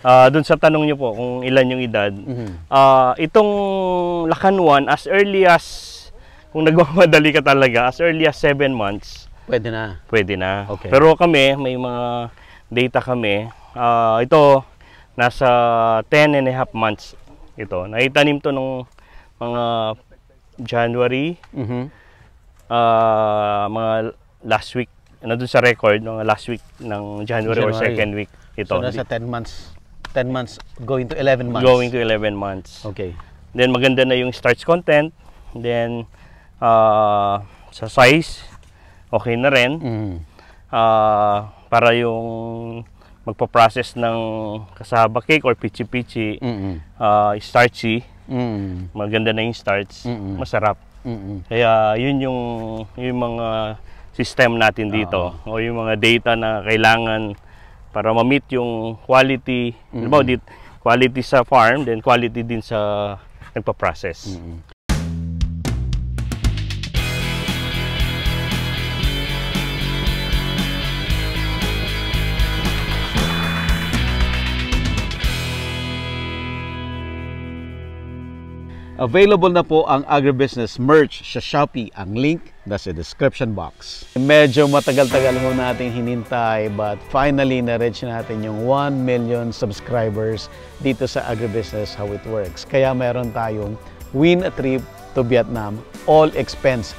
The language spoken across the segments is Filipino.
Dun sa tanong niyo po kung ilan yung edad. Itong Lacanwan, as early as, kung nagmamadali ka talaga, as early as 7 months. Pwede na. Pwede na. Okay. Pero kami, may mga data kami. Ito, nasa 10 and a half months ito. Naitanim to nung mga January, mga last week, nandun sa record, mga last week ng January. Or second week. Ito. So nasa 10 months going to 11 months. Going to 11 months. Okay. Then maganda na yung starch content. Then sa size, okay na rin. Para yung magpa-process ng kasaba cake or pichi-pichi, starchy, maganda na yung starch, masarap. Kaya yun yung mga system natin dito, o yung mga data na kailangan para ma-meet yung quality, quality sa farm, then quality din sa nagpa-process. Available na po ang agribusiness merch sa Shopee. Ang link nasa description box. Medyo matagal-tagal ho natin hinintay, but finally na-reach natin yung 1 million subscribers dito sa Agribusiness How It Works. Kaya meron tayong win a trip to Vietnam, all expense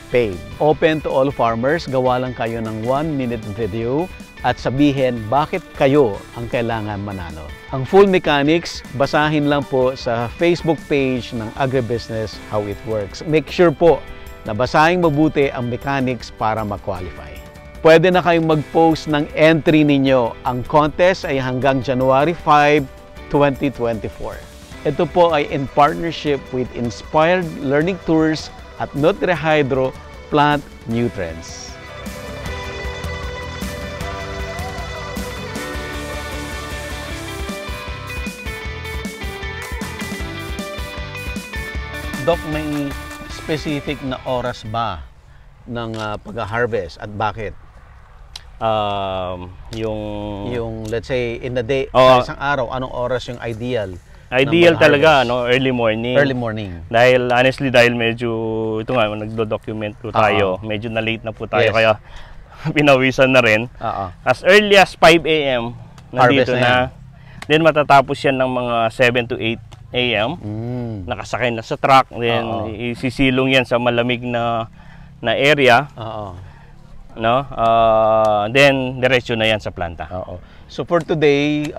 paid. Open to all farmers, gawa lang kayo ng 1-minute video at sabihin bakit kayo ang kailangan manalo. Ang full mechanics, basahin lang po sa Facebook page ng Agribusiness How It Works. Make sure po na basahin mabuti ang mechanics para ma-qualify. Pwede na kayong mag-post ng entry ninyo. Ang contest ay hanggang January 5, 2024. Ito po ay in partnership with Inspired Learning Tours at NutriHydro Plant Nutrients. Doc, may specific na oras ba ng pag-harvest at bakit? Yung let's say in the day, sa isang araw, anong oras yung ideal? Ideal talaga, no? Early morning. Early morning. Dahil honestly, medyo ito nga, nagdo-document po tayo, medyo na late na po tayo, kaya pinawisan na rin. As early as 5 AM nandito na. Then matatapos yan ng mga 7 to 8 AM. Nakasakay na sa truck, then isisilong yan sa malamig na area. No? Then diretso na yan sa planta. So for today,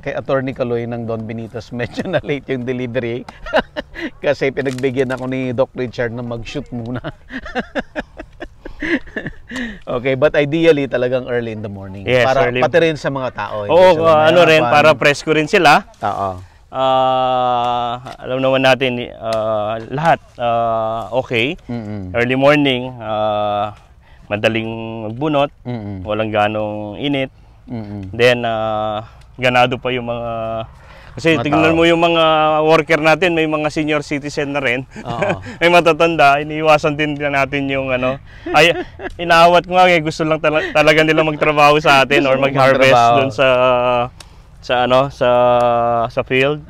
kay Attorney Kaloy ng Don Benitos, medyo na late yung delivery kasi pinagbigyan ako ni Doc Richard na mag-shoot muna. Okay, but ideally talagang early in the morning. Yes, para early. Pati rin sa mga tao. Ano rin, para presko rin sila. Oo. Alam naman natin, lahat okay. Early morning, madaling magbunot, walang ganong init. Then, ganado pa yung mga... Kasi tignan mo yung mga worker natin, may mga senior citizen na rin. May matatanda, iniiwasan din natin yung ano. Ay, inaawat ko nga, gusto lang talaga nila magtrabaho sa atin or mag-harvest dun sa field.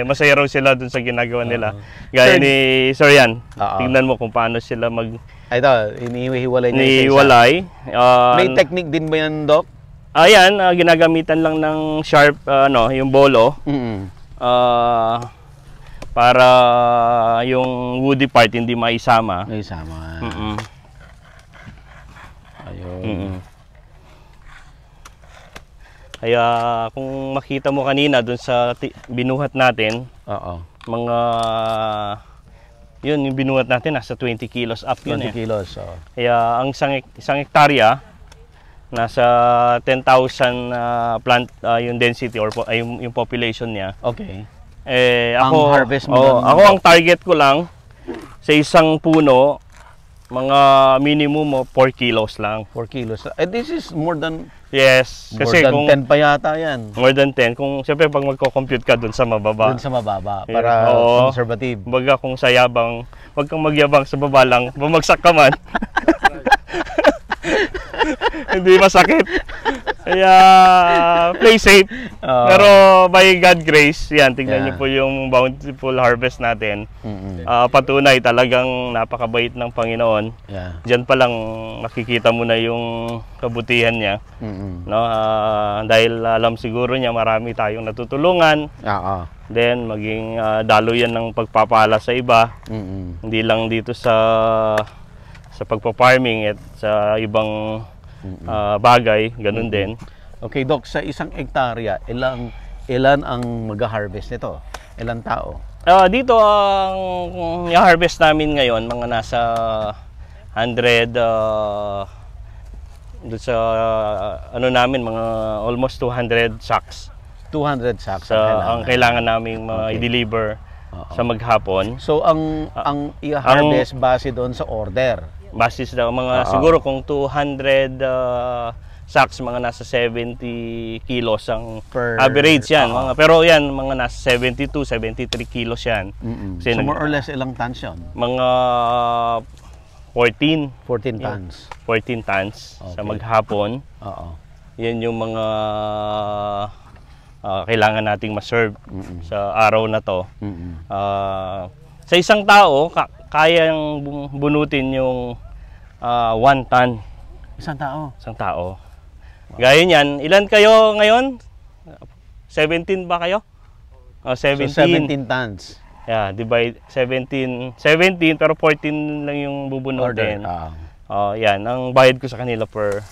Masaya raw sila dun sa ginagawa nila. Gaya ni Sir Yan, tignan mo kung paano sila ito, inihiwalay niya inihiwalay. May technique din ba yan, Doc? Ayan, ginagamitan lang ng sharp, yung bolo. Para yung woody part hindi maisama. Maisama. Ayun. Kaya kung makita mo kanina dun sa binuhat natin, yun yung binuhat natin nasa 20 kilos up yun 20 kilos. Kaya ang isang hektarya nasa 10,000 plant yung density or yung population niya. Okay. Ako ang harvest mo ako ang target ko lang sa isang puno mga minimum mo 4 kilos lang. 4 kilos. This is more than kasi more than 10 pa yata yan. More than 10 kung siyempre pag magko-compute ka dun sa mababa. Dun sa mababa para conservative. Baga kung sa yabang, wag kang magyabang sa baba lang, bumagsak ka man. Hindi masakit. Kaya play safe. Pero by God grace, yan, tingnan niyo po yung bountiful harvest natin. Patunay talagang napakabait ng Panginoon. Diyan pa lang makikita mo na yung kabutihan niya. No, dahil alam siguro niya marami tayong natutulungan. Then maging daluyan ng pagpapala sa iba. Hindi lang dito sa pagpa-farming at sa ibang bagay, ganun din. Okay, Doc, sa isang hektarya, ilan ang mag-harvest nito? Ilan tao? Dito ang i-harvest namin ngayon, mga nasa 100 doon sa ano namin, mga almost 200 sacks. 200 sacks ang kailangan naming i-deliver sa maghapon. So ang i-harvest base doon sa order. Base sa mga siguro kung 200 sacks, mga nasa 70 kilos ang average yan. Pero yan, mga nasa 72, 73 kilos yan. So more or less ilang tons yun? Mga 14 tons. 14 tons sa maghapon. Yan yung mga kailangan nating ma-serve sa araw na to. Sa isang tao, kayang bunutin yung 1 ton. Isang tao? Isang tao. Gaya niyan, ilan kayo ngayon? 17 ba kayo? 17. So 17 tons. Yeah, divide 17 pero 14 lang yung bubunutin. Yan, ang bayad ko sa kanila per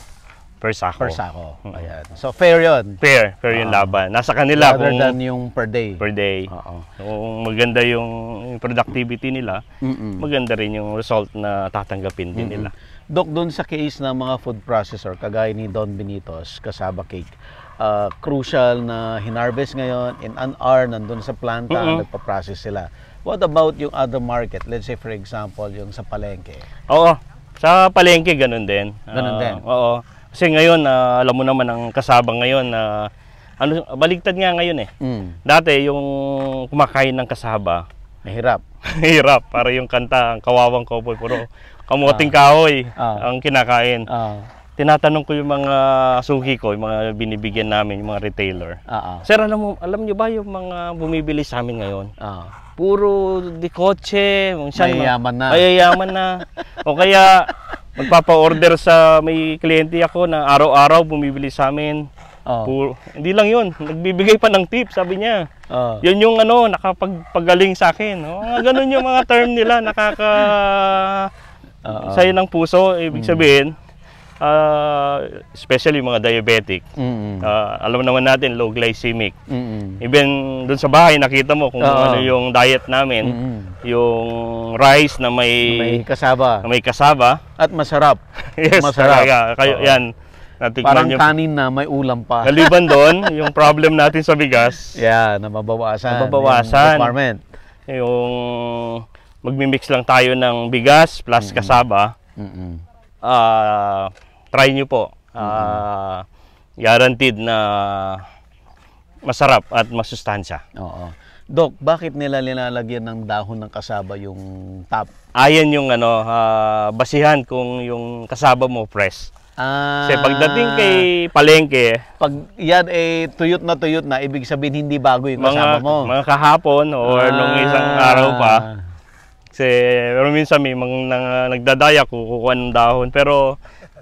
sako. Per sako. Ayan. So fair 'yon. Fair yung laban. Nasa kanila rather than yung per day. Per day. Kung maganda yung productivity nila, maganda rin yung result na tatanggapin din nila. Doc, doon sa case ng mga food processor kagaya ni Don Benitos, Kasaba Cake, crucial na hinarvest ngayon, in an hour nandun sa planta, nagpa-process sila. What about yung other market? Let's say for example, yung sa palengke. Oo, sa palengke ganun din. Ganun din? Oo. Kasi ngayon, alam mo naman ang kasaba ngayon na baligtad nga ngayon eh. Dati yung kumakain ng kasaba, mahirap. Hirap. Para yung kanta, ang kawawang kaupoy, puro kamuting kahoy ang kinakain. Tinatanong ko yung mga suki ko, yung mga binibigyan namin, yung mga retailer. Sir, alam nyo ba yung mga bumibili sa amin ngayon? Puro di kotse, mayayaman na. O kaya magpapa-order sa may kliyente ako na araw-araw bumibili sa amin. Hindi lang yun, nagbibigay pa ng tip, sabi niya. Yun yung nakapagpagaling sa akin. Ganun yung mga term nila, sayo ng puso. Ibig sabihin, especially mga diabetic. Alam naman natin, low glycemic. Even dun sa bahay, nakita mo kung ano yung diet namin. Yung rice na may kasaba. At masarap. Yes, masarap. Yan. Parang kanin na may ulam pa. Naliban doon, yung problem natin sa bigas. Na mabawasan. Yung yung magmimix lang tayo ng bigas plus kasaba. Try nyo po. Guaranteed na masarap at masustansya. Doc, bakit nila nilalagyan ng dahon ng kasaba yung top? Ayan yung basihan kung yung kasaba mo fresh. Kasi pagdating kay palengke, pag yan tuyot na, ibig sabihin hindi bago yung kasaba mo. Mga kahapon or nung isang araw pa. Kasi pero minsan may mga nagdadaya kukuha ng dahon. Pero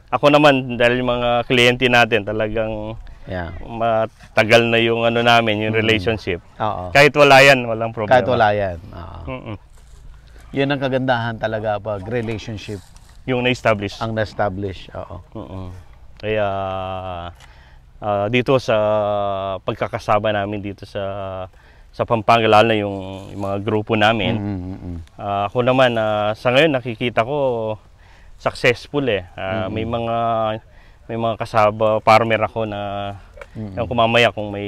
ako naman, dahil mga kliyente natin talagang matagal na yung namin, yung relationship. Kahit wala yan, walang problema. Kahit wala yan. Yun ang kagandahan talaga pag relationship. Yung na-establish. Ang na-establish, Kaya dito sa pagkakasama namin dito sa Pampanga, lalo na yung mga grupo namin. Ako naman, sa ngayon nakikita ko successful eh. May mga kasaba farmer ako na yung kumamaya kung may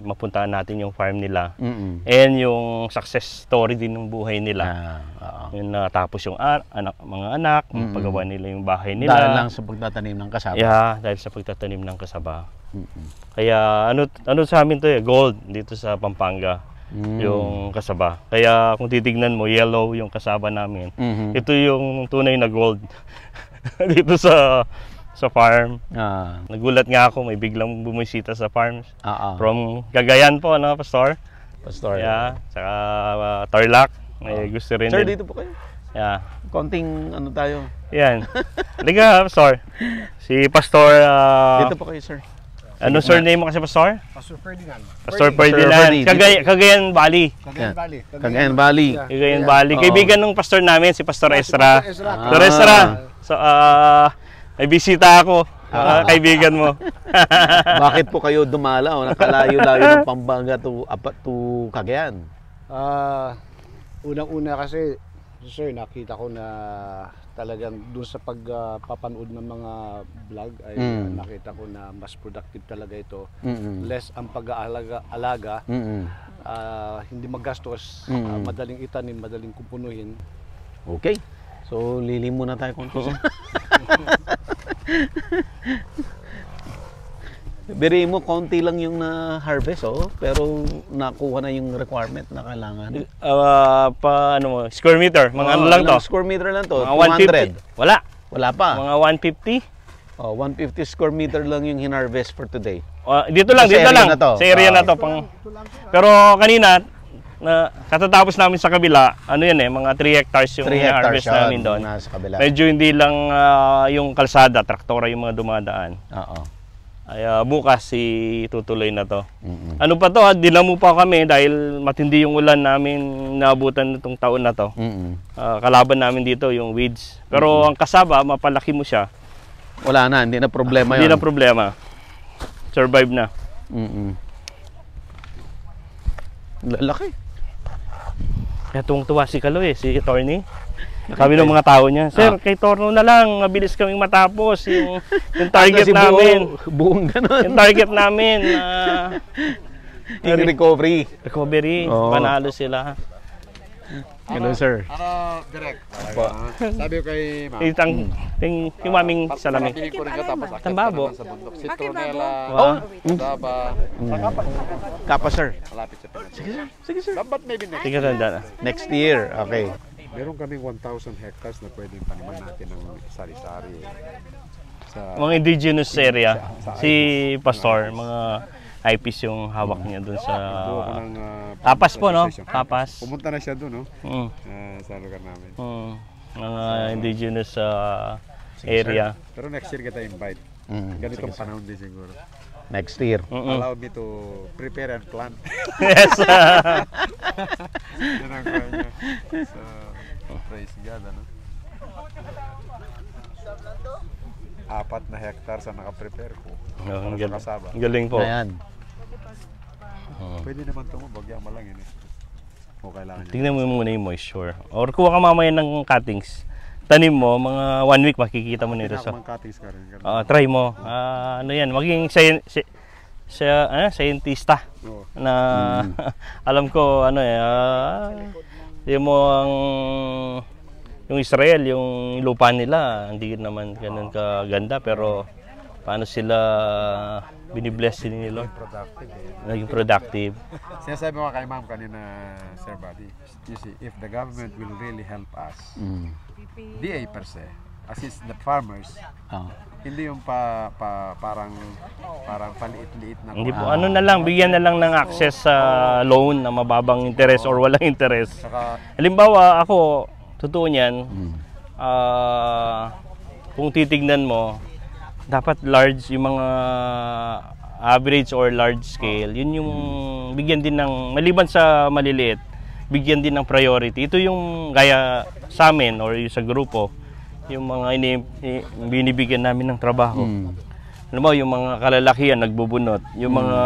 mapuntahan natin yung farm nila. And yung success story din ng buhay nila. Yun natapos yung mga anak, paggawa nila yung bahay nila. Dahil lang sa pagtatanim ng kasaba. Dahil sa pagtatanim ng kasaba. Kaya ano sa amin to gold dito sa Pampanga. Yung kasaba. Kaya kung titignan mo, yellow yung kasaba namin. Ito yung tunay na gold dito sa sa farm. Nagulat nga ako, may biglang bumisita sa farm. From Cagayan po, no, Pastor? Pastor. Yeah, saka Tarlac. May gusto rin Sir, din. dito po kayo. Yeah. Konting ano tayo. Yan. Liga, Pastor. Si Pastor... dito po kayo, sir. Ano surname mo kasi, Pastor? Pastor Ferdinand. Pastor Ferdinand. Cagayan Valley. Cagayan Valley. Cagayan Valley. Cagayan Valley. Kaibigan ng pastor namin, si Pastor Ezra. Pastor Ezra. So, may bisita ako. Kaibigan mo. Bakit po kayo dumalaw? Nakalayo-layo ng Pampanga to Cagayan? Unang-una kasi, sir, nakita ko na talagang doon sa pagpapanood ng mga vlog ay nakita ko na mas productive talaga ito. Less ang pag-aalaga, hindi magastos, madaling itanim, madaling kupunuhin. Okay. So, lilim muna tayo kung Biri mo, konti lang yung na-harvest, pero nakuha na yung requirement na kailangan. Square meter, mga ano lang to? Square meter lang to, mga 200. 150. Wala. Wala pa. Mga 150. 150 square meter lang yung hinarvest for today. Dito lang. Sa area na to. Pero kanina, katatapos namin sa kabila, ano yan mga 3 hectares yung harvest namin doon. Medyo hindi lang yung kalsada, traktora yung mga dumadaan. Ay bukas tutuloy na to. Ano pa to, dinamo pa kami dahil matindi yung ulan namin naabutan nitong taon na to. Kalaban namin dito yung weeds. Pero ang kasaba, mapalaki mo siya. Wala na, hindi na problema yun. Hindi na problema. Survive na. Lalaki. Kaya tuwang-tuwa si Kaloy, si attorney. Kami ng mga tao niya, Sir, kay Torno na lang, mabilis kaming matapos yung target namin. Buong ganun. Yung target namin, yung recovery. Panalo sila. Hello, sir. Direct. Sabi ko kay ma'am. Yung maming salamin. Tambabo. Kapa, sir. Malapit sa Pinas. Sige, sir. Dapat maybe next. Sige, tanda. Next year, okay. Meron kaming 1,000 hectares na pwedeng taniman natin ng sari-sari. Mga indigenous area. Si Pastor, mga IPs yung hawak niya dun sa... Tapas po, no? Tapas. Pumunta na siya dun, no? Sa lugar namin. Mga indigenous area. Pero next year kita invite. Ganitong panahon din siguro. Next year. Allow me to prepare and plant. Yes. Yan ang kaya niya. So, praise God, ano? 4 na hectares ang nakaprepare ko. Galing po. Ayan. Pwede naman ito mo, bagyan mo lang yun eh. O kailangan niya. Tingnan mo muna yung moisture. Or kuha ka mamaya ng cuttings. Tanim mo, mga 1 week makikita mo nito. Mga cuttings ka rin. Try mo. Ano yan, maging scientista. Na alam ko, yung Israel, yung lupa nila, hindi naman ganun kaganda, pero paano sila binibless ni Lord? Naging productive. Sinasabi mo kay ma'am kanina, Sir Buddy, you see, if the government will really help us, DA per se, assist the farmers, hindi yung parang paliit-liit na. Hindi po, ano na lang, bigyan na lang ng access sa loan na mababang interest or walang interest. Halimbawa, ako, totoo niyan, kung titignan mo, dapat large, yung mga average or large scale, yun yung bigyan din ng, maliban sa maliliit, bigyan din ng priority. Ito yung gaya sa amin or yung sa grupo, yung mga binibigyan namin ng trabaho. Alam mo, yung mga kalalakihan nagbubunot, yung mga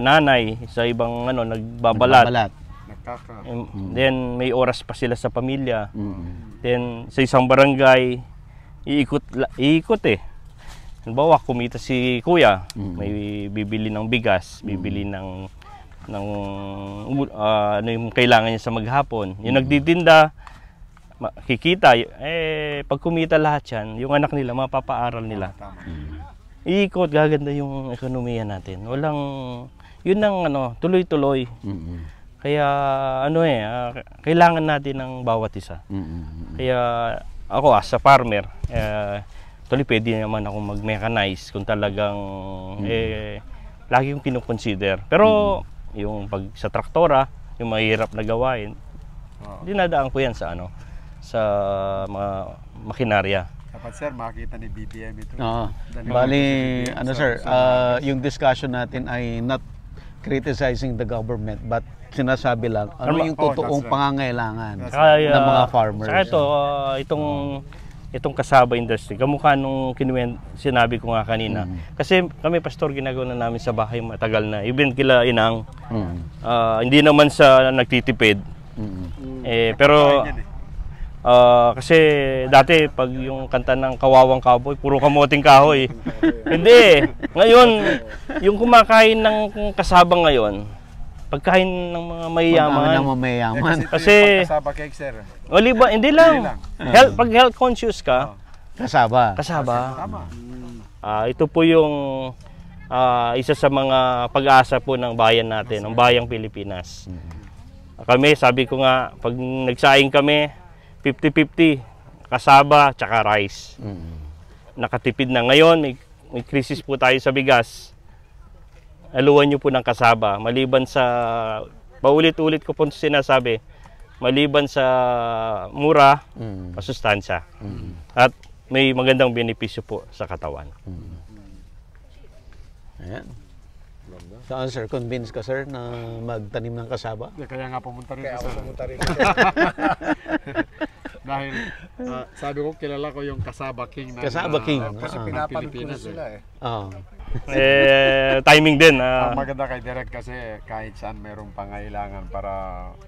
nanay sa ibang nagbabalat. Then may oras pa sila sa pamilya. Then sa isang barangay iikot eh. Halimbawa, kumita si kuya, may bibili ng bigas, bibili ng ano yung kailangan niya sa maghapon. Yung nagtitinda, kikita, pag kumita lahat yan, yung anak nila, mapapaaral nila. Iikot, gaganda yung ekonomiya natin. Walang, yun ang tuloy-tuloy. Kaya kailangan natin ng bawat isa. Kaya ako as a farmer, Actually, pwede naman akong mag-mechanize kung talagang lagi yung kinukonsider. Pero yung pag sa traktora, yung mahirap na gawain, dinadaan ko yan sa sa mga makinarya. Dapat sir, makita ni BBM ito. Bali, sir, yung discussion natin ay not criticizing the government, but sinasabi lang ano yung totoong pangangailangan ng mga farmers. Saka ito, itong cassava industry, kamukha nung sinabi ko nga kanina. Kasi kami, pastor, ginagawa na namin sa bahay matagal na. Even kila Inang, hindi naman sa nagtitipid. Pero kasi dati pag yung kanta ng Kawawang Cowboy, puro kamoting kahoy. Hindi. Ngayon, yung kumakain ng cassava ngayon, pagkain ng mga mayayaman. Kasi cassava cake sir. Oliba, hindi lang. Pag health conscious ka, cassava. Tama. Ito po yung isa sa mga pag-asa po ng bayan natin, ng bayang Pilipinas. Kami, sabi ko nga, pag nagsaing kami, 50-50, cassava tsaka rice. Nakatipid na. Ngayon, may krisis po tayo sa bigas. Aluan nyo po ng cassava. Maliban sa, paulit-ulit ko po sinasabi, maliban sa mura, masustansya. At may magandang benepisyo po sa katawan. Ayan. Saan sir, convince ka sir na magtanim ng cassava? Kaya nga pumunta rin dahil sabi ko, kilala ko yung cassava king na Cassava king. Kasi pinapanood ko na sila Timing din. Ang maganda kay Direk kasi kahit saan mayroong pangailangan para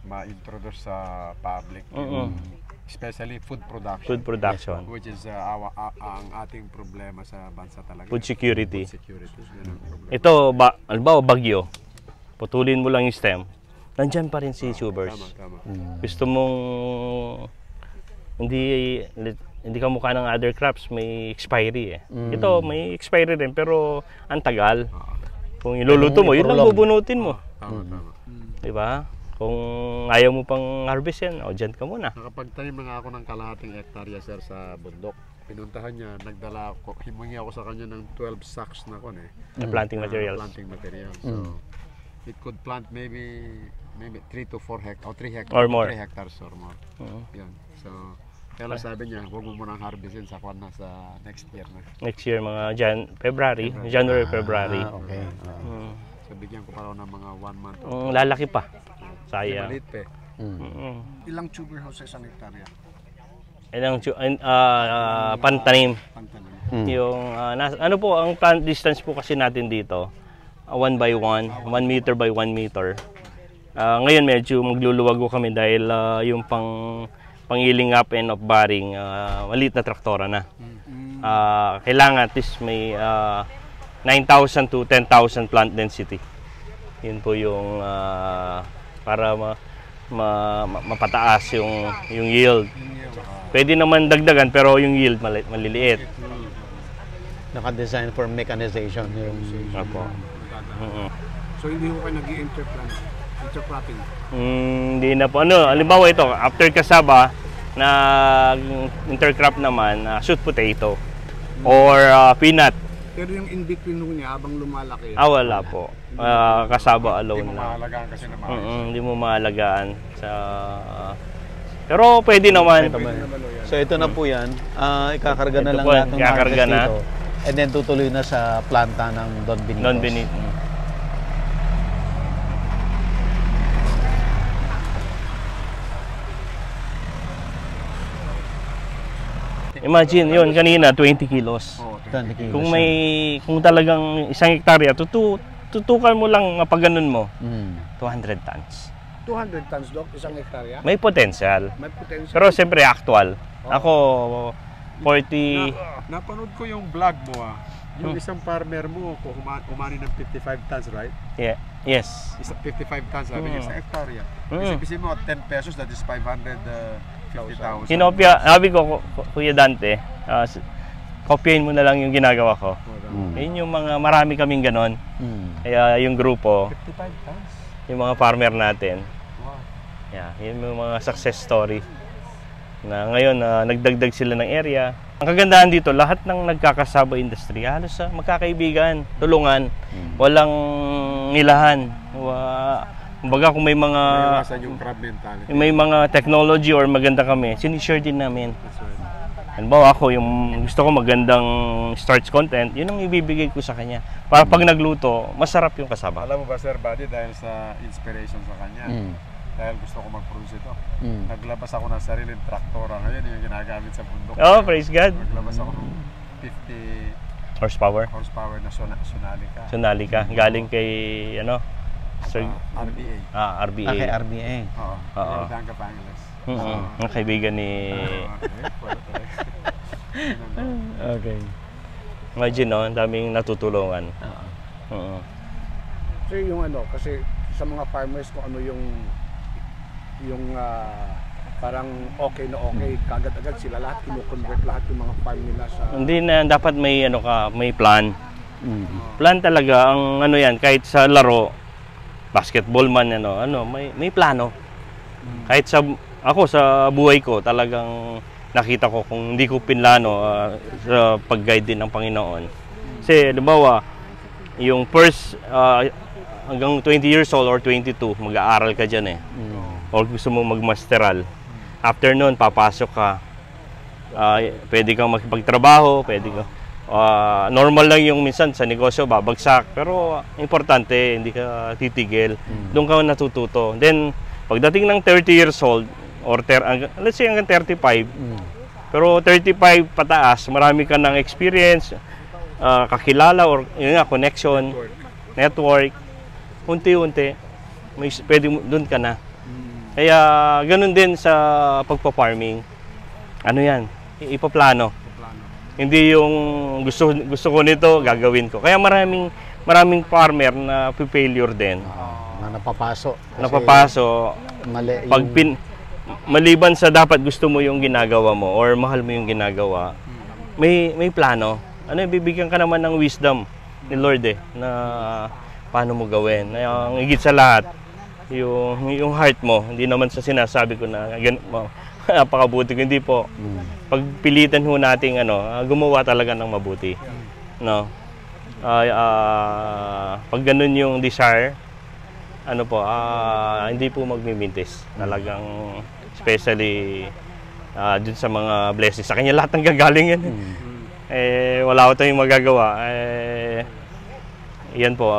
ma-introduce sa public. Especially food production. Food production. Which is ang ating problema sa bansa talaga. Food security. Food security. Ito, halimbawa bagyo, putulin mo lang yung stem, nandyan pa rin si tubers. Tama. Gusto mong hindi ka mukha ng other crops, may expiry Ito, may expiry rin, pero ang tagal. Kung iluluto mo, yun lang bubunutin mo. Tama. Diba? Kung ayaw mo pang harvest yan, dyan ka muna. Nakapagtanim na nga ako ng kalahating hektarya sir sa bundok. Pinuntahan niya, nagdala ako, himungi ako sa kanya ng 12 sacks na Planting materials. So, it could plant maybe 3 to 4 hectares or 3 hectares or more. 3 hectares or more. Yan. So, kaya sabi niya, huwag mo munang harvestin sa next year na. Next year, mga January, February. Okay. So, bigyan ko pa raw ng mga 1 month. Lalaki pa. Sayang. Malit pa Ilang tuber houses ang hektarya? Pantanim. Yung ano po ang plant distance po kasi natin dito, 1 by 1 meter by 1 meter. Ngayon medyo magluluwag kami dahil yung pangiling up and off bearing, maliit na traktora na. Kailangan at least may 9,000 to 10,000 plant density. Yun po yung para mapataas yung yield. Pwede naman dagdagan pero yung yield maliliit. Naka-design for mechanization yung So hindi ko kayo intercropping? Hindi na po. Halimbawa ito, after cassava, intercrop naman, sweet potato or peanut. Pero yung in-between niya habang lumalaki? Wala po. Cassava alone na. Hindi mo maalagaan kasi naman. Hindi mo maalagaan. Pero pwede naman. So ito na po yan. Ikakarga na lang natin ng harvest dito. And then tutuloy na sa planta ng Don Benito. Don Benito. Imagine, yun kanina 20 kilos. 20 kilos. Kung talagang 1 hektarya, tutukan mo lang mapaganon mo. 200 tons. 200 tons, Doc? 1 hektarya? May potential. May potential. Pero siyempre actual. Ako 40. Napanood ko yung vlog mo Yung isang farmer mo, umani ng 55 tons, right? Yeah. Yes. 55 tons, sabi niya, sa hektarya. Isipin mo, 10 pesos, that is 550,000. Kinopya, sabi ko, Kuya Dante, kopyahin mo na lang yung ginagawa ko. Yun yung marami kaming ganon. Kaya yung grupo, 55 tons? Yung mga farmer natin. Wow. Yun yung mga success story. Na ngayon, nagdagdag sila ng area. Ang kagandahan dito, lahat ng nagkakasaba industry, halos magkakaibigan, tulungan, walang nilahan. Kumbaga kung may mga may mga technology or maganda kami, sinishare din namin. Halimbawa ako, yung gusto ko magandang starch content, yun ang ibibigay ko sa kanya. Para pag nagluto, masarap yung kasaba. Alam mo ba, Sir Buddy, dahil sa inspiration sa kanya, dahil gusto ko mag-produce ito, naglabas ako ng sariling traktora. Ngayon yung ginagamit sa bundok. Oh, praise God. Naglabas ako ng 50 horsepower na Sonalica. Sonalica, galing kay ano? Sir, RBA. RBA. Kay RBA. Oo. Danga Pangeles. Ang kaibigan ni... Okay. Imagine, no? Ang daming natutulungan. So yung ano, kasi sa mga farmers kung ano yung parang okay na okay, kagad-agad sila lahat kino-convert lahat yung mga farm nila sa... Hindi na, dapat may ano ka, may plan. Plan talaga, ang ano yan, kahit sa laro, basketball man, may plano. Kahit ako sa buhay ko, talagang nakita ko kung hindi ko pinlano sa pag-guide din ng Panginoon. Kasi, halimbawa, yung first, hanggang 20 years old or 22, mag-aaral ka dyan eh. Or gusto mo mag-masteral. After nun, papasok ka. Pwede kang makipagtrabaho, pwede ka. Normal lang yung minsan sa negosyo, babagsak. Pero importante, hindi ka titigil. Doon ka natututo. Then, pagdating ng 30 years old, or let's say hanggang 35, pero 35 pataas, marami ka ng experience, kakilala, or yun nga, connection, network, unti-unti, pwede doon ka na. Kaya, ganun din sa pagpa-farming. Ano yan? Ipaplano. Hindi yung gusto ko nito, gagawin ko. Kaya maraming farmer na failure din. Na napapaso. Mali yung... maliban sa dapat gusto mo yung ginagawa mo or mahal mo yung ginagawa, may plano. Bibigyan ka naman ng wisdom ni Lord na paano mo gawin. Ang higit sa lahat, yung heart mo. Hindi naman sa sinasabi ko na napakabuti ko, hindi po. Pagpilitan ho nating gumawa talaga ng mabuti. No? Pag ganun yung desire, hindi po magmimintis. Talagang especially dun sa mga blessings. Sa kanya lahat ng gagaling yan. Wala ko tayong magagawa. Yan po,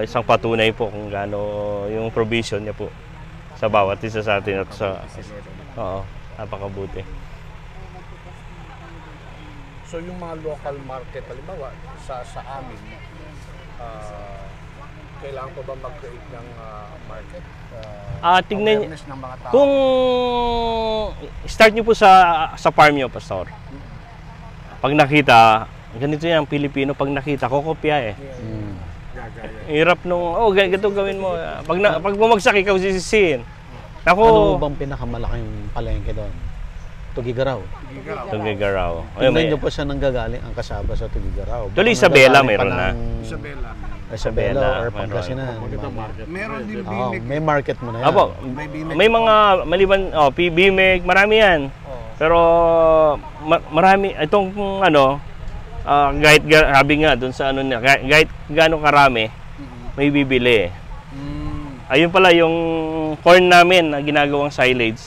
isang patunay po kung gaano yung provision niya po sa bawat isa sa atin at sa napakabuti. So yung mga local market, halimbawa sa amin, kailangan ko ba mag-create ng market? Tingnan niyo kung start niyo po sa farm niyo, Pastor. Pag nakita, ganito yan, Pilipino, pag nakita, kokopya eh. Hirap nung, ganito gawin mo. Pag bumagsak, ikaw sisisihin. Ano bang pinakamalaking palengke doon? Tugigaraw. Tugigaraw. Tingnan niyo po siya nanggagaling ang kasaba sa Tugigaraw. Tuloy Isabela mayroon na. Isabela or Pangasinan. Meron din may market mo na yan. May mga maliban, BMEG, marami yan. Pero marami, itong kahit sabi nga doon sa kahit gaano karami, may bibili. Ayun pala yung corn namin na ginagawang silage,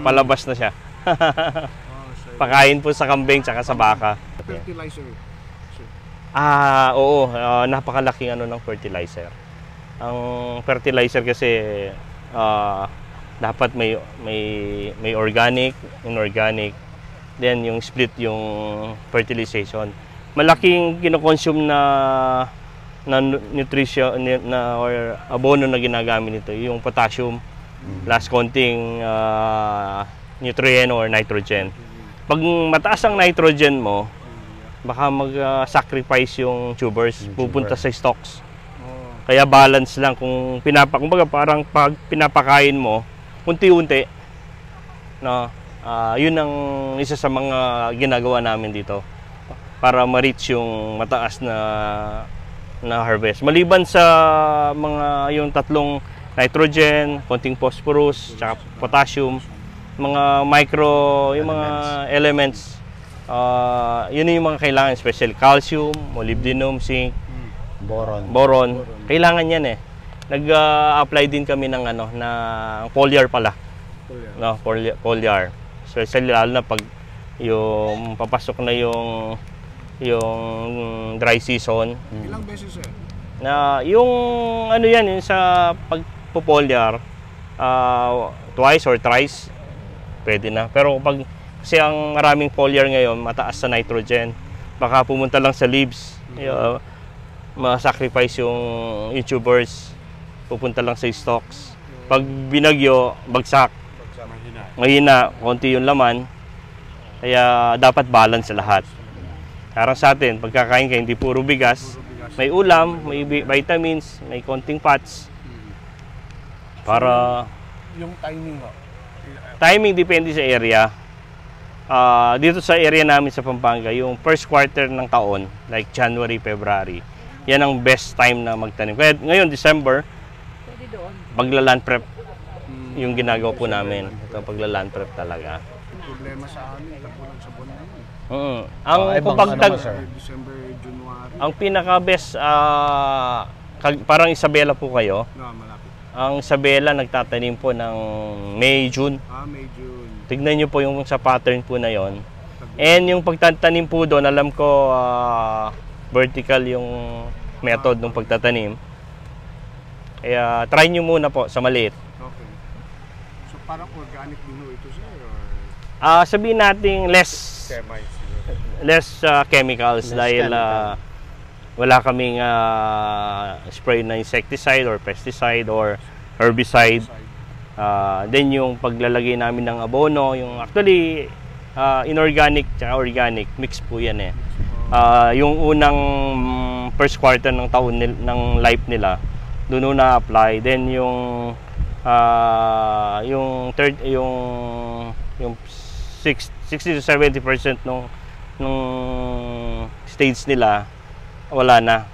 palabas na siya. Pakain po sa kambing tsaka sa baka. Fertilizer. Oo, napakalaking ng fertilizer. Ang fertilizer kasi dapat may organic, inorganic, then yung split yung fertilization. Malaking kino-consume na nutrition or abono na ginagamit nito, yung potassium plus konting nutrient or nitrogen. Pag mataas ang nitrogen mo, baka mag-sacrifice yung tubers, pupunta sa stalks. Kaya balance lang kung kumbaga parang pag pinapakain mo, unti-unti, yun ang isa sa mga ginagawa namin dito para ma-reach yung mataas na harvest. Maliban sa mga yung tatlong nitrogen, konting phosphorus, tsaka potassium, mga micro, yung mga elements, yun yung mga kailangan, especially calcium, molybdenum, zinc, boron. Kailangan yan eh. Nag-apply din kami ng foliar pala. No, foliar. Especially lalo na pag yung papasok na yung dry season. Ilang beses sir? Na yung yan, yung sa pagpo-foliar, twice or thrice pwede na. Pero pag kasi ang maraming foliar ngayon, mataas sa nitrogen. Baka pumunta lang sa leaves. Ma-sacrifice yung tubers. Pupunta lang sa stalks. Pag binagyo, bagsak. Mahina, konti yung laman. Kaya dapat balance lahat. Parang sa atin, pagkakain ka hindi puro bigas, may ulam, may vitamins, may konting fats. Para yung timing ho? Timing depende sa area. Dito sa area namin sa Pampanga, yung first quarter ng taon, like January, February, yan ang best time na magtanim. Kaya ngayon, December, pagla-land prep yung ginagawa po namin. Ito, pagla-land prep talaga. Problema sa amin, tagpunan sa buwan na yun. December, January. Ang pinaka-best, parang Isabela po kayo. No, malapit. Ang Isabela nagtatanim po ng May, June. May June. Tignan nyo po yung sa pattern po na yon. And yung pagtatanim po doon, alam ko vertical yung method ng pagtatanim. Kaya try nyo muna po sa maliit. Okay. So parang organic din ito sir? Sabihin natin less chemicals dahil wala kaming spray na insecticide or pesticide or herbicide. Then yung paglalagay namin ng abono, yung actually inorganic at organic mix po yan eh. Yung unang first quarter ng taon ng life nila doon na apply, then yung third yung 60 to 70% nung stage nila wala na.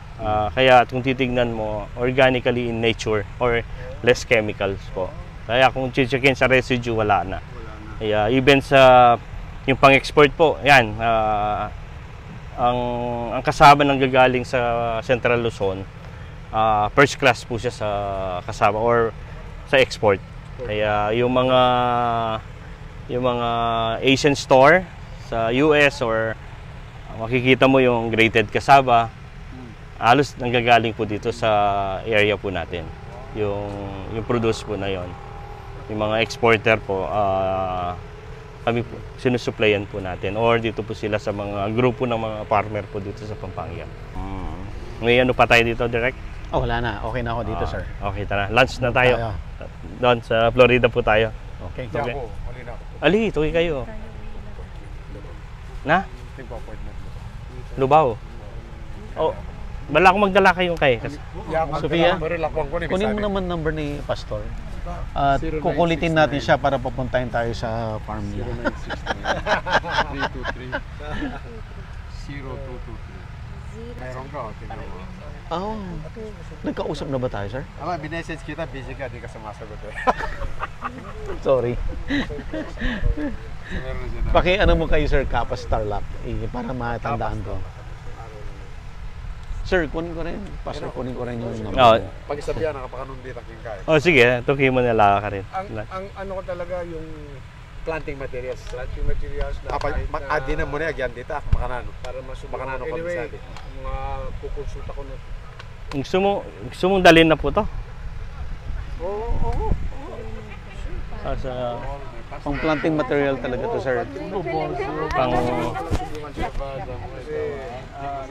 Kaya kung titignan mo, organically in nature or less chemicals po. Kaya kung chichikin sa residue, wala na. Kaya even sa yung pang-export po, yan, ang kasama ng gagaling sa Central Luzon, first class po siya sa kasama or sa export. Kaya yung mga Asian store sa US or makikita mo yung graded kasaba, halos nanggagaling po dito sa area po natin. Yung produce po na yon. Yung mga exporter po, kami po, sinusupplyan po natin. Or dito po sila sa mga grupo ng mga farmer po dito sa Pampanga. May ano pa tayo dito, direct? Wala na. Okay na ako dito, sir. Okay, tara. Lunch na tayo. Doon sa Florida po tayo. Okay. Okay. Ali, tuloy kayo. Na? Lubao. Bala akong magdala kayong kay. Sofia, kunin mo naman number ni Pastor. At kukulitin natin siya para papuntahin tayo sa farm niya. 0969 323 0223. Meron ka, tingnan mo. Nagkausap na ba tayo, sir? Binessage kita, busy ka, di ka sumasagot eh. Sorry. Paki-ano mo kayo, sir, Kappa Starlock, para matandaan ko. Sir, kunin ko rin. Pastor, kunin ko rin yung number. Pag-isabihan, nakapakanundi taking kayo. Sige, tukin mo na lang ka rin. Ang ano ko talaga yung planting materials. Planting materials na Adi na muna yan dito, makanano. Para masubok. Makanano ko Anyway, bisali. mga kukonsulta ko na. Gusto mong dalhin na po to? Oo. Pang planting material talaga to, sir.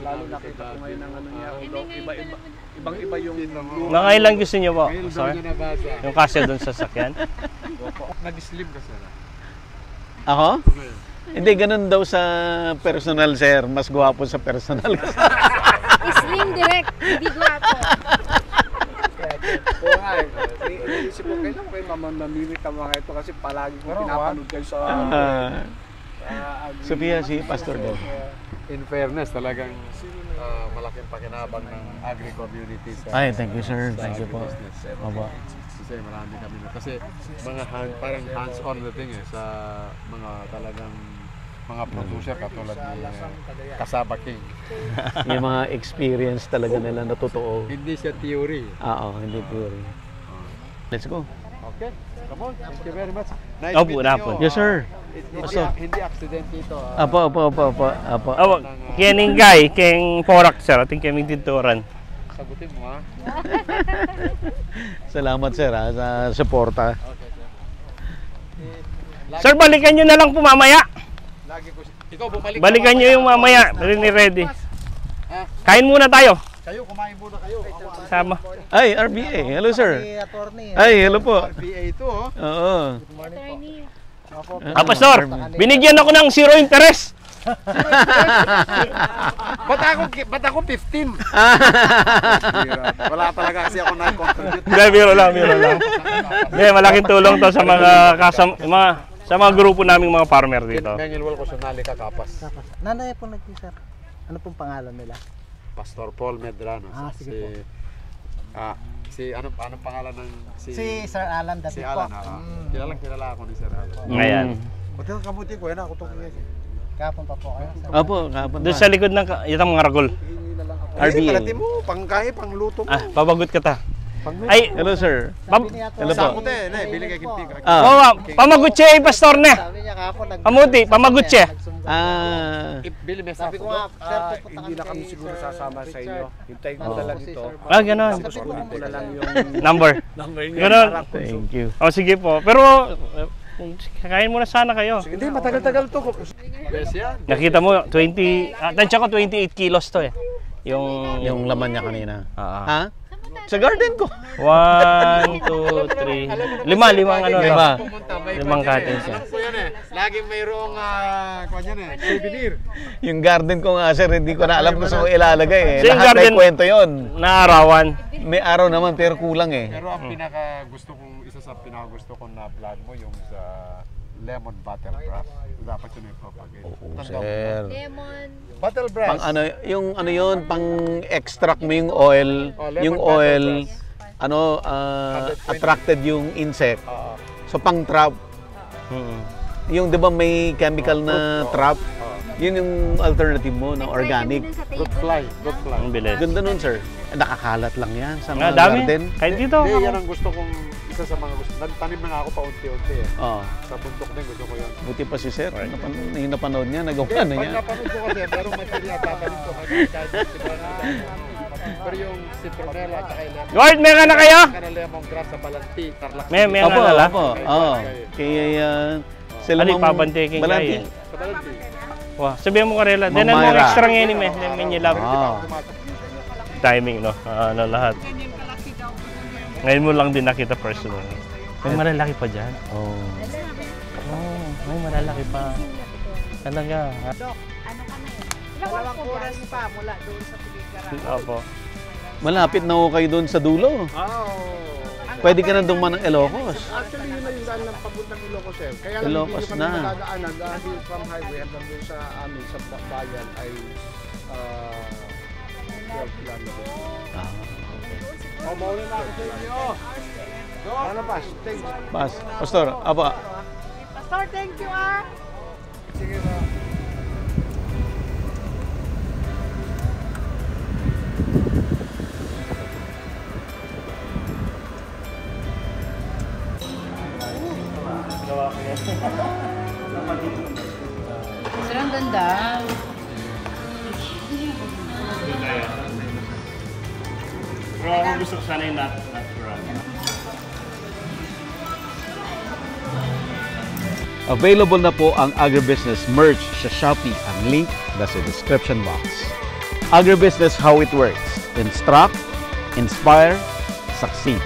Lalo nakita ko ngayon ang ano niya, ibang-iba yung mga ilang gusto niyo po, sir? Yung kasya doon sa sakyan? Nag-slim ka, sir. Ako? Hindi, ganun daw sa personal, sir. Mas gwapo sa personal. Slim direct, hindi gwapo. Oo nga eh. Iisip ko kayo kayo mamamimit ang mga ito kasi palagi kong pinapanood kayo sa Sofia, si Pastor daw. In fairness, talagang malaking pakinabang ng agri-community sa Ay, thank you, sir. Thank you po. business. Opo. kasi marami kami na. Kasi mga parang hands-on na thing sa mga talagang mga producer katulad ni Kasaba King. Yung mga experience talaga nila na totoo. Hindi siya theory. Oo, hindi theory. Let's go. Okay, come on. Thank you very much. Nice Opo, meeting napon. you. Yes, sir. Hindi accident ito. Apo. Kining guy, king Porak, sir. Ating kami tinturan. Sagutin mo ha. Salamat, sir, sa suporta. Sir, balikan nyo na lang po mamaya. Lagi ko ikaw bumalik. Balikan nyo yung mamaya. Ready. Kain muna tayo. Kayo kumain muna kayo. Sama. Ay, RBA. Hello, sir. Ay, hello po. RBA ito oh. Oo. Attorney. Pastor, binigyan ako ng zero interest. Ba't ako 15? Wala talaga kasi ako na-contribute. Hindi, biro lang. Hindi, malaking tulong to sa mga sa mga grupo naming mga farmer dito. Mengilwal ko sunali ka kapas. Nanay po nag-isip. Ano pong pangalan nila? Pastor Paul Medrano. Sige po. Si anong pangalan ng Si Sir Alan David si po. Alan. Kilala ako ni Sir Alan. Ngayon. Hotel kamuti ko yan ako to. Kapon pa po kayo. Opo, kapon Doon pa. sa likod ng itong mga ragol. RBA. Palati mo, pangkahe, pangluto mo. Pabagot ka ta. Ay, Hello, sir. Hello po. Sakot bili kay Kimpi. pamagutse pastor na. Sabi niya kapon Pamuti, pamagutse. Bili may Sabi ko nga, sir, pupunta Hindi na kami siguro sasama sa inyo. Hintayin ko na lang ito. Ganon. Kunin ko na lang yung Number. niya. Ganon. Thank you. Sige po. Pero, kakain muna sana kayo. Hindi, matagal-tagal to. Bes yan. Nakita mo, tansya ko 28 kilos to eh. Yung laman niya kanina. Ah. Ha? Sa garden ko. 1, 2, 3, 5 limang cuttings yan. Alam ko yan Laging mayroong kwan yan souvenir. Yung garden ko nga, sir, hindi ko na alam kung saan ko ilalagay eh. So, yung Lahat may garden- kwento yun. Naarawan. May araw naman pero kulang eh. Pero ang isa sa pinakagusto kong na-vlog mo yung sa lemon battle brass. Dapat yun ipapagay. Sir. Lemon. Battle brass. Pang ano, yung ano yun, pang extract mo yung oil. lemon Yung battle oil, brass. attracted yung insect. So pang trap, yung 'di ba may chemical na trap, yun yung alternative mo na organic. Fruit fly. Ang bilis. Ganda nun, sir. Nakakalat lang yan sa mga Dami. garden. Kahit dito. Hindi, yan ang gusto kong isa sa mga gusto. Nagtanim na nga ako pa unti-unti Oh, Sa bundok din gusto ko yun. buti pa si sir. Yung napanood niya, nagawa na niya. Pag napanood ko kasi, merong material tatanim ko. Pero yung citronella at saka yung lemon. Lord, meron na kayo? Saka na lemongrass sa Balanti, Tarlac. May Opo, nalala? opo. Oo. Kaya sila Ali, pabanteking Balanti. kayo. Sa Balanti. Wah, sabihan mo karela. Ma'am Dinan mo Myra. extra ngayon eh. May love. Timing, no? Lahat. Ngayon mo lang din nakita personal. May malalaki pa dyan. Oh. May malalaki pa. Talaga. Dalawang oras pa mula doon sa Pilipinas. Opo. Malapit na ako kayo doon sa dulo. Pwede ka na duman ng Ilocos. Actually, yun na yung daan ng papuntang Ilocos, sir. Kaya lang Ilocos hindi kami na. madadaanan dahil from highway hanggang doon sa amin, sa bayan ay 12 kilometers. Mauna na ako sa inyo. Ano pa? Thanks. Pas, Pastor, apa? Pastor, thank you Sige ba. Sir, ang ganda. Pero ako gusto ko sana yung natural. Available na po ang agribusiness merch sa Shopee. Ang link nasa description box. Agribusiness, how it works. Instruct, inspire, succeed.